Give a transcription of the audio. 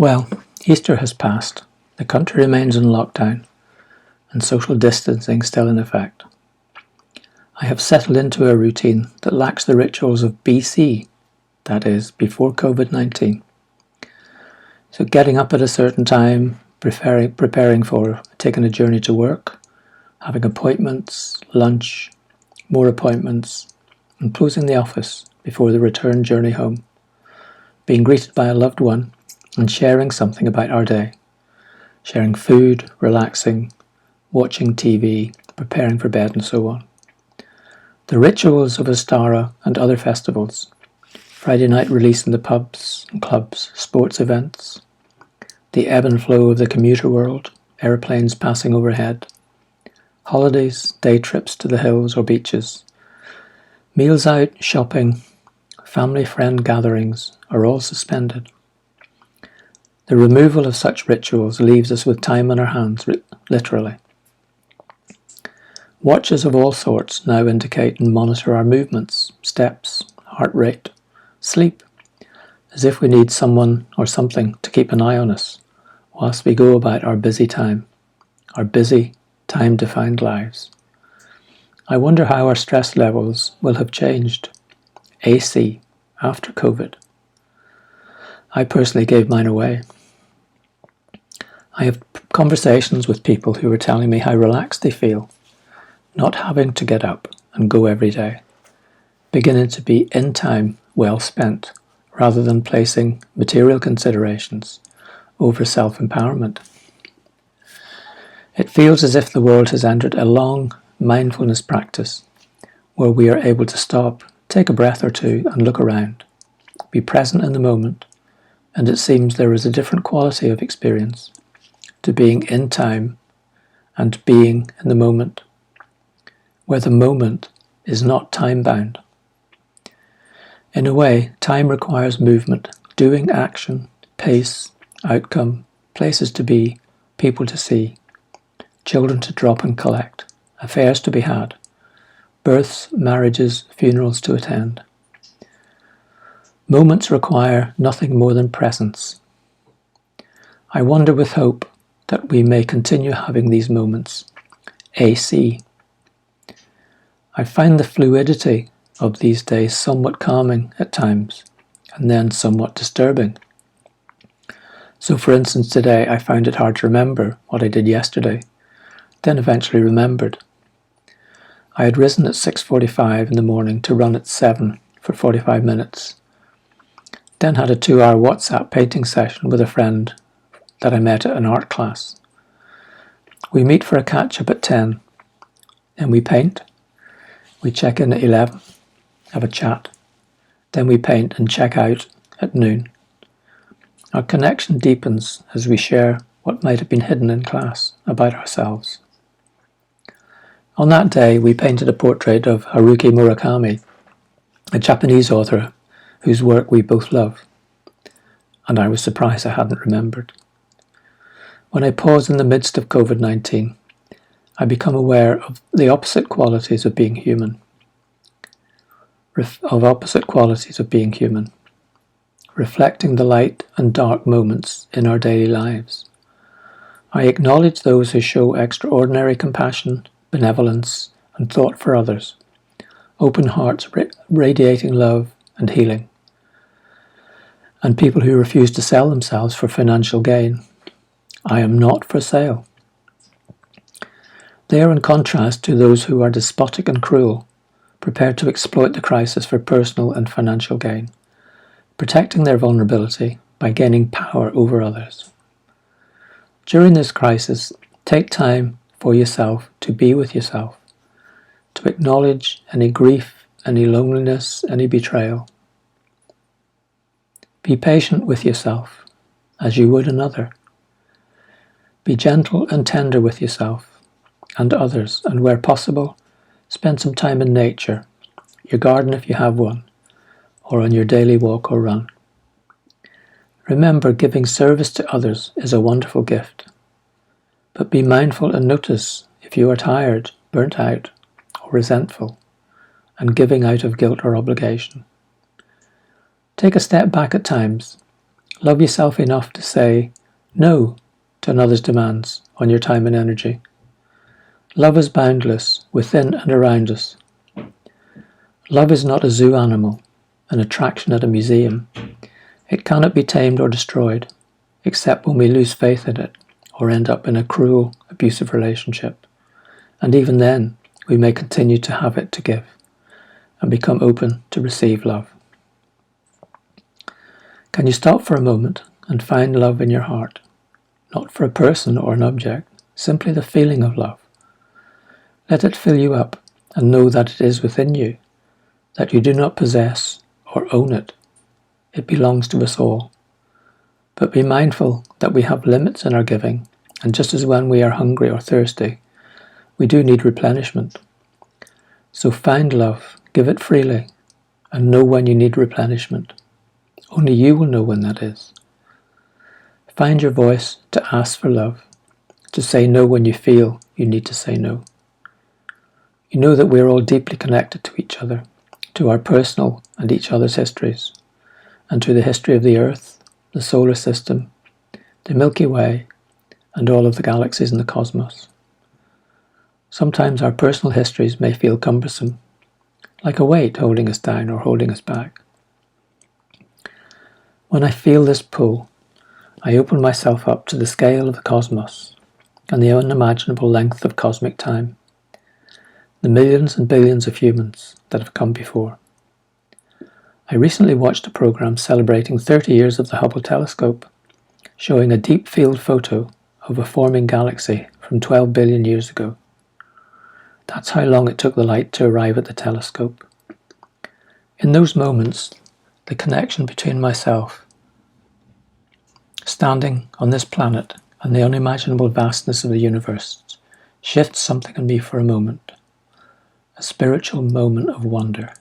Well, Easter has passed, the country remains in lockdown, and social distancing still in effect. I have settled into a routine that lacks the rituals of BC, that is, before COVID-19. So getting up at a certain time, preparing for taking a journey to work, having appointments, lunch, more appointments, and closing the office before the return journey home, being greeted by a loved one, and sharing something about our day. Sharing food, relaxing, watching TV, preparing for bed and so on. The rituals of Ostara and other festivals. Friday night release in the pubs and clubs, sports events. The ebb and flow of the commuter world, airplanes passing overhead. Holidays, day trips to the hills or beaches. Meals out, shopping, family friend gatherings are all suspended. The removal of such rituals leaves us with time on our hands, literally. Watches of all sorts now indicate and monitor our movements, steps, heart rate, sleep, as if we need someone or something to keep an eye on us whilst we go about our busy time-defined lives. I wonder how our stress levels will have changed, AC, after COVID. I personally gave mine away. I have conversations with people who are telling me how relaxed they feel, not having to get up and go every day, beginning to be in time well spent, rather than placing material considerations over self-empowerment. It feels as if the world has entered a long mindfulness practice, where we are able to stop, take a breath or two and look around, be present in the moment, and it seems there is a different quality of experience to being in time and being in the moment, where the moment is not time-bound. In a way, time requires movement, doing, action, pace, outcome, places to be, people to see, children to drop and collect, affairs to be had, births, marriages, funerals to attend. Moments require nothing more than presence. I wonder with hope that we may continue having these moments, AC. I find the fluidity of these days somewhat calming at times, and then somewhat disturbing. So for instance today I found it hard to remember what I did yesterday, then eventually remembered. I had risen at 6:45 in the morning to run at 7 for 45 minutes, then had a 2-hour WhatsApp painting session with a friend that I met at an art class. We meet for a catch-up at 10, and we paint. We check in at 11, have a chat, then we paint and check out at noon. Our connection deepens as we share what might have been hidden in class about ourselves. On that day, we painted a portrait of Haruki Murakami, a Japanese author whose work we both love, and I was surprised I hadn't remembered. When I pause in the midst of COVID-19, I become aware of the opposite qualities of being human. Reflecting the light and dark moments in our daily lives. I acknowledge those who show extraordinary compassion, benevolence, and thought for others, open hearts radiating love and healing, and people who refuse to sell themselves for financial gain. I am not for sale. They are in contrast to those who are despotic and cruel, prepared to exploit the crisis for personal and financial gain, protecting their vulnerability by gaining power over others. During this crisis, take time for yourself to be with yourself, to acknowledge any grief, any loneliness, any betrayal. Be patient with yourself as you would another. Be gentle and tender with yourself and others, and where possible, spend some time in nature, your garden if you have one, or on your daily walk or run. Remember, giving service to others is a wonderful gift, but be mindful and notice if you are tired, burnt out, or resentful, and giving out of guilt or obligation. Take a step back at times, Love yourself enough to say no to another's demands on your time and energy. Love is boundless within and around us. Love is not a zoo animal, an attraction at a museum. It cannot be tamed or destroyed, except when we lose faith in it or end up in a cruel, abusive relationship. And even then, we may continue to have it to give and become open to receive love. Can you stop for a moment and find love in your heart? Not for a person or an object, simply the feeling of love. Let it fill you up and know that it is within you, that you do not possess or own it. It belongs to us all. But be mindful that we have limits in our giving, and just as when we are hungry or thirsty, we do need replenishment. So find love, give it freely, and know when you need replenishment. Only you will know when that is. Find your voice to ask for love, to say no when you feel you need to say no. You know that we are all deeply connected to each other, to our personal and each other's histories, and to the history of the Earth, the solar system, the Milky Way, and all of the galaxies in the cosmos. Sometimes our personal histories may feel cumbersome, like a weight holding us down or holding us back. When I feel this pull, I open myself up to the scale of the cosmos and the unimaginable length of cosmic time, the millions and billions of humans that have come before. I recently watched a program celebrating 30 years of the Hubble telescope, showing a deep field photo of a forming galaxy from 12 billion years ago. That's how long it took the light to arrive at the telescope. In those moments, the connection between myself, standing on this planet, and the unimaginable vastness of the universe shifts something in me for a moment, a spiritual moment of wonder.